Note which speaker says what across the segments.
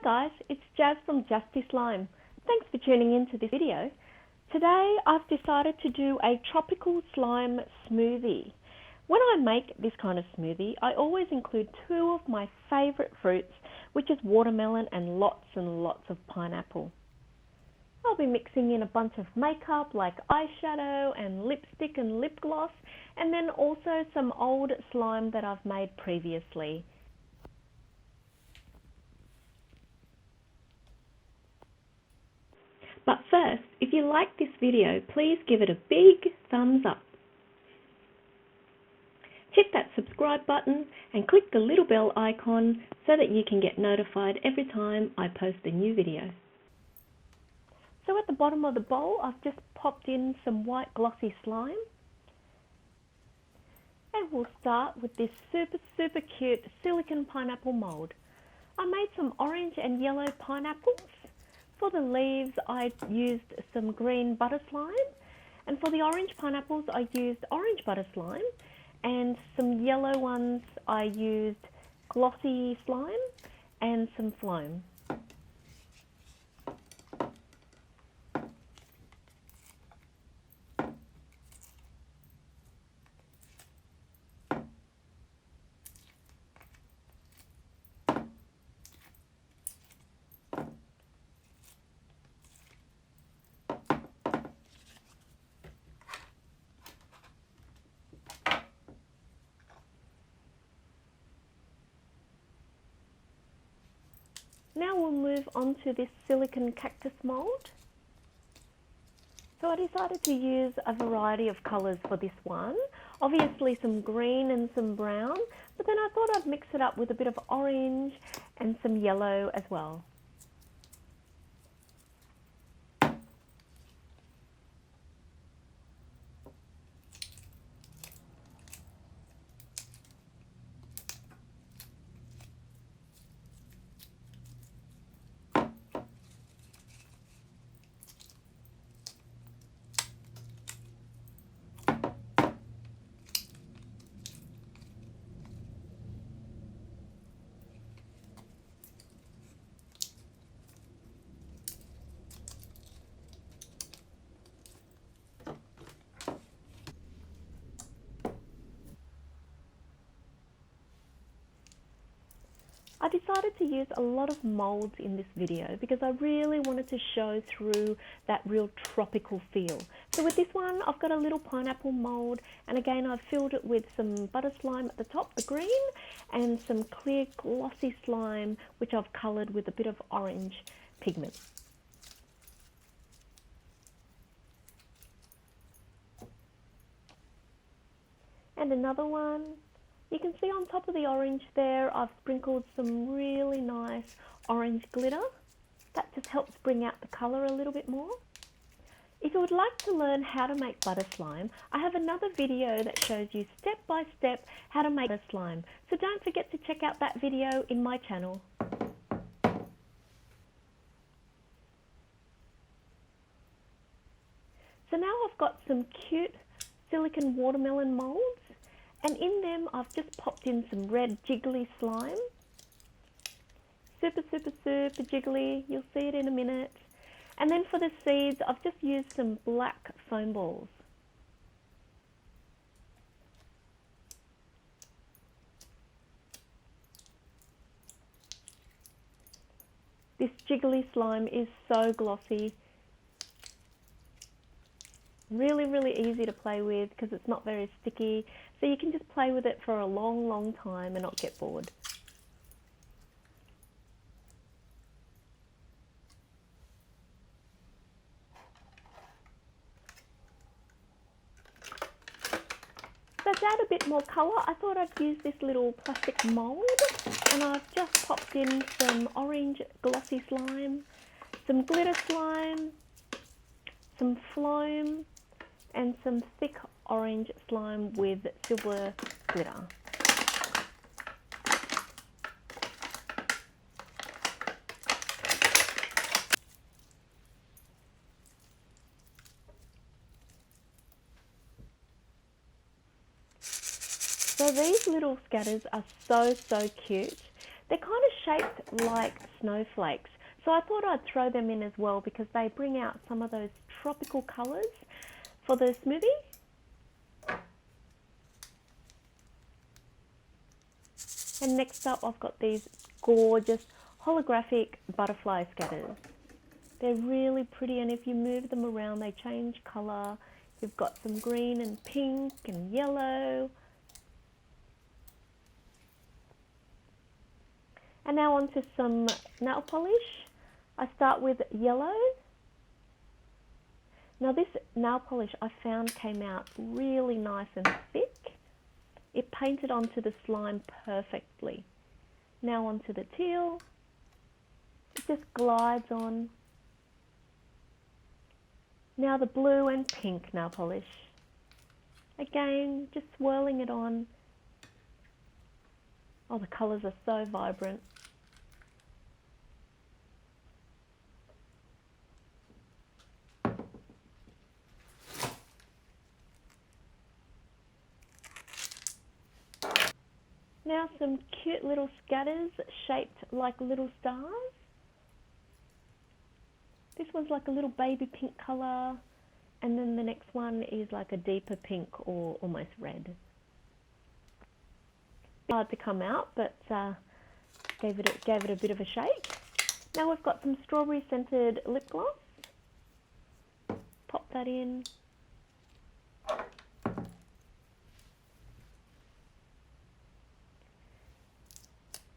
Speaker 1: guys, it's Jazz from Justy Slime. Thanks for tuning in to this video. Today I've decided to do a tropical slime smoothie. When I make this kind of smoothie, I always include two of my favourite fruits, which is watermelon and lots of pineapple. I'll be mixing in a bunch of makeup like eyeshadow and lipstick and lip gloss, and then also some old slime that I've made previously. But first, if you like this video, please give it a big thumbs up. Hit that subscribe button and click the little bell icon so that you can get notified every time I post a new video. So at the bottom of the bowl, I've just popped in some white glossy slime. And we'll start with this super cute silicone pineapple mold. I made some orange and yellow pineapples. For the leaves, I used some green butter slime, and for the orange pineapples, I used orange butter slime, and some yellow ones, I used glossy slime and some floam. Now we'll move on to this silicone cactus mold. So I decided to use a variety of colours for this one. Obviously some green and some brown, but then I thought I'd mix it up with a bit of orange and some yellow as well. I decided to use a lot of molds in this video because I really wanted to show through that real tropical feel. So with this one, I've got a little pineapple mold, and again I've filled it with some butter slime at the top, the green, and some clear glossy slime which I've coloured with a bit of orange pigment. And another one. You can see on top of the orange there, I've sprinkled some really nice orange glitter. That just helps bring out the colour a little bit more. If you would like to learn how to make butter slime, I have another video that shows you step by step how to make butter slime. So don't forget to check out that video in my channel. So now I've got some cute silicone watermelon molds. And in them, I've just popped in some red jiggly slime. Super jiggly. You'll see it in a minute. And then for the seeds, I've just used some black foam balls. This jiggly slime is so glossy. Really easy to play with because it's not very sticky, so you can just play with it for a long time and not get bored. So to add a bit more colour, I thought I'd use this little plastic mould, and I've just popped in some orange glossy slime, some glitter slime, some floam, and some thick orange slime with silver glitter. So these little scatters are so cute. They're kind of shaped like snowflakes. So I thought I'd throw them in as well because they bring out some of those tropical colours for the smoothie. And next up, I've got these gorgeous holographic butterfly scatters. They're really pretty, and if you move them around, they change colour. You've got some green and pink and yellow. And now onto some nail polish. I start with yellow. Now this nail polish I found came out really nice and thick. It painted onto the slime perfectly. Now onto the teal. It just glides on. Now the blue and pink nail polish. Again, just swirling it on. Oh, the colours are so vibrant. Now some cute little scatters shaped like little stars. This one's like a little baby pink colour, and then the next one is like a deeper pink or almost red. Hard to come out, but gave it a bit of a shake. Now we've got some strawberry scented lip gloss. Pop that in.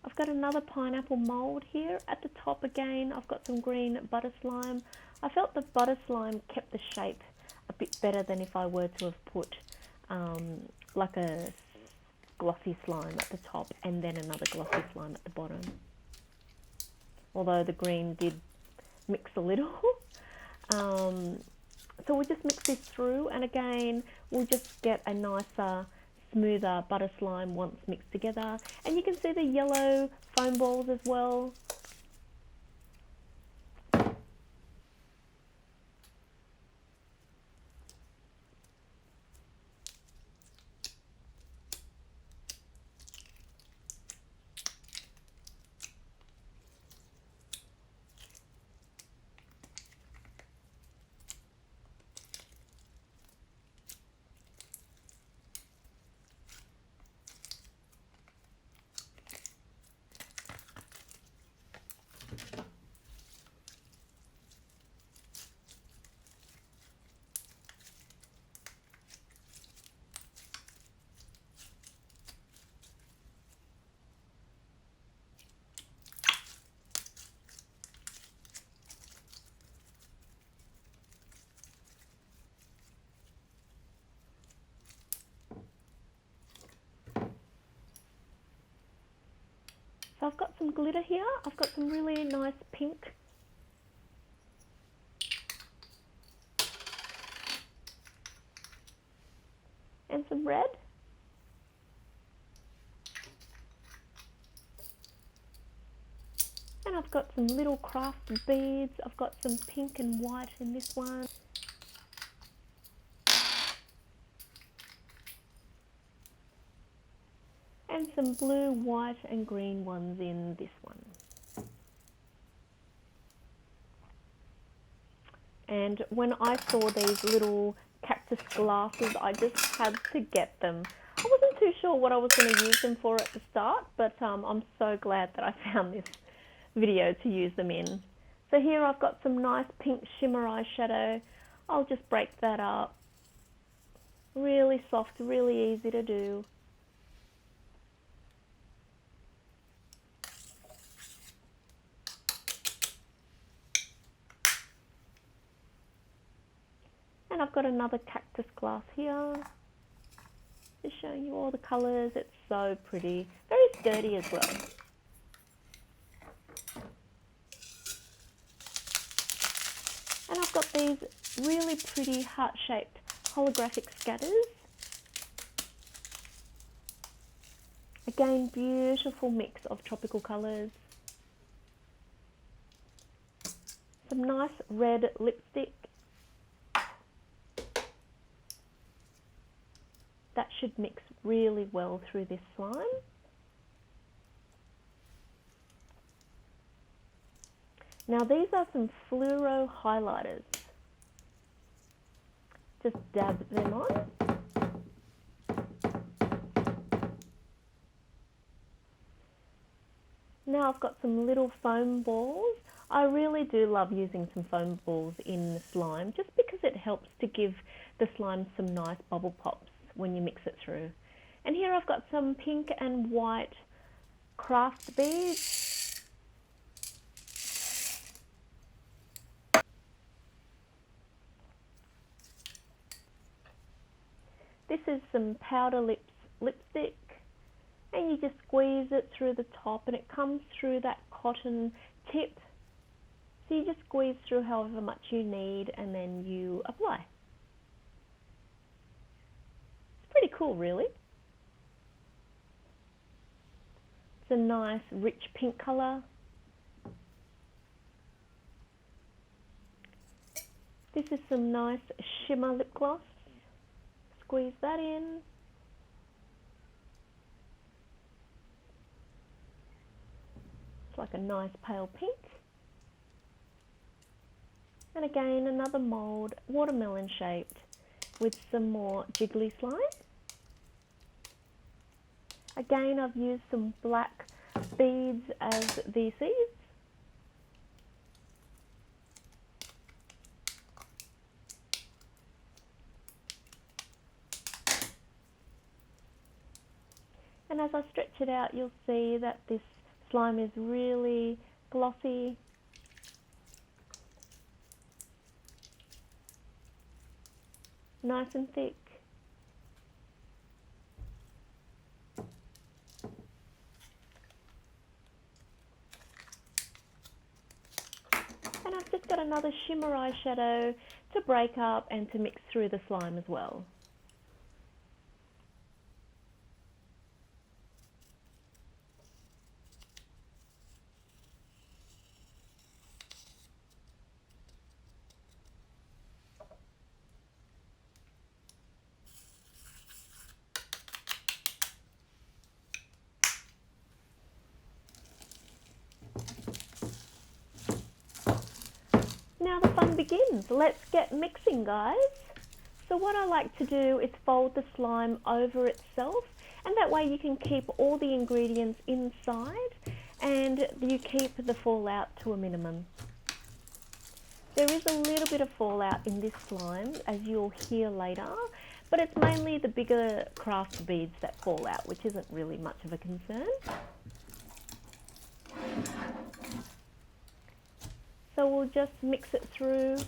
Speaker 1: I've got another pineapple mould here. At the top again, I've got some green butter slime. I felt the butter slime kept the shape a bit better than if I were to have put like a glossy slime at the top and then another glossy slime at the bottom. Although the green did mix a little. So we'll just mix this through, and again, we'll just get a nicer, smoother butter slime once mixed together. And you can see the yellow foam balls as well. So I've got some glitter here. I've got some really nice pink. And some red. And I've got some little craft beads. I've got some pink and white in this one. And some blue, white and green ones in this one. And when I saw these little cactus glasses, I just had to get them. I wasn't too sure what I was going to use them for at the start, but I'm so glad that I found this video to use them in. So here I've got some nice pink shimmer eyeshadow. I'll just break that up. Really soft, really easy to do. And I've got another cactus glass here. Just showing you all the colours. It's so pretty. Very sturdy as well. And I've got these really pretty heart-shaped holographic scatters. Again, beautiful mix of tropical colours. Some nice red lipstick. That should mix really well through this slime. Now these are some fluoro highlighters. Just dab them on. Now I've got some little foam balls. I really do love using some foam balls in the slime just because it helps to give the slime some nice bubble pops when you mix it through. And here I've got some pink and white craft beads. This is some powder lipstick, and you just squeeze it through the top and it comes through that cotton tip. So you just squeeze through however much you need and then you apply. It's pretty cool, really. It's a nice rich pink colour. This is some nice shimmer lip gloss. Squeeze that in. It's like a nice pale pink. And again, another mould, watermelon shaped, with some more jiggly slime. Again, I've used some black beads as the seeds. And as I stretch it out, you'll see that this slime is really glossy. Nice and thick. And I've just got another shimmer eyeshadow to break up and to mix through the slime as well. Now the fun begins. Let's get mixing, guys. So what I like to do is fold the slime over itself, and that way you can keep all the ingredients inside and you keep the fallout to a minimum. There is a little bit of fallout in this slime, as you'll hear later, but it's mainly the bigger craft beads that fall out, which isn't really much of a concern. So we'll just mix it through.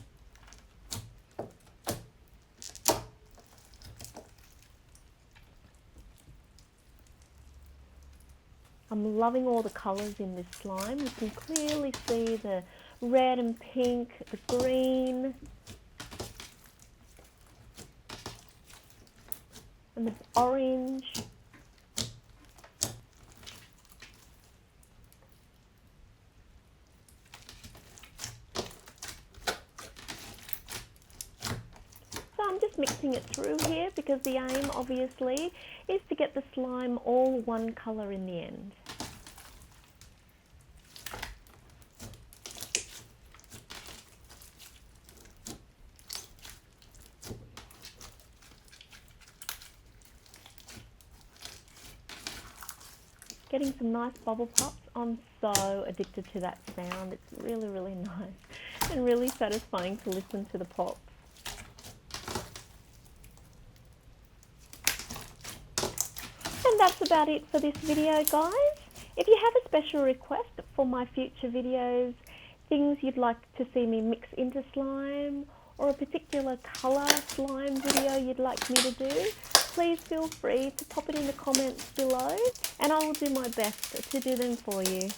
Speaker 1: I'm loving all the colours in this slime. You can clearly see the red and pink, the green, and the orange. I'm just mixing it through here because the aim obviously is to get the slime all one colour in the end. Getting some nice bubble pops. I'm so addicted to that sound. It's really, really nice and really satisfying to listen to the pops. And that's about it for this video, guys. If you have a special request for my future videos, things you'd like to see me mix into slime, or a particular colour slime video you'd like me to do, please feel free to pop it in the comments below and I will do my best to do them for you.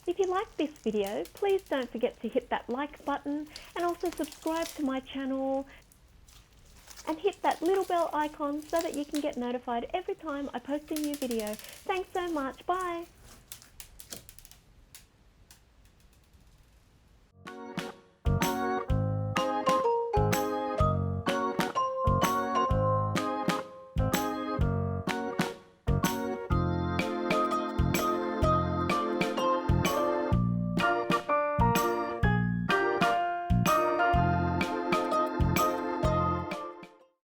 Speaker 1: If you like this video, please don't forget to hit that like button and also subscribe to my channel and hit that little bell icon so that you can get notified every time I post a new video. Thanks so much. Bye.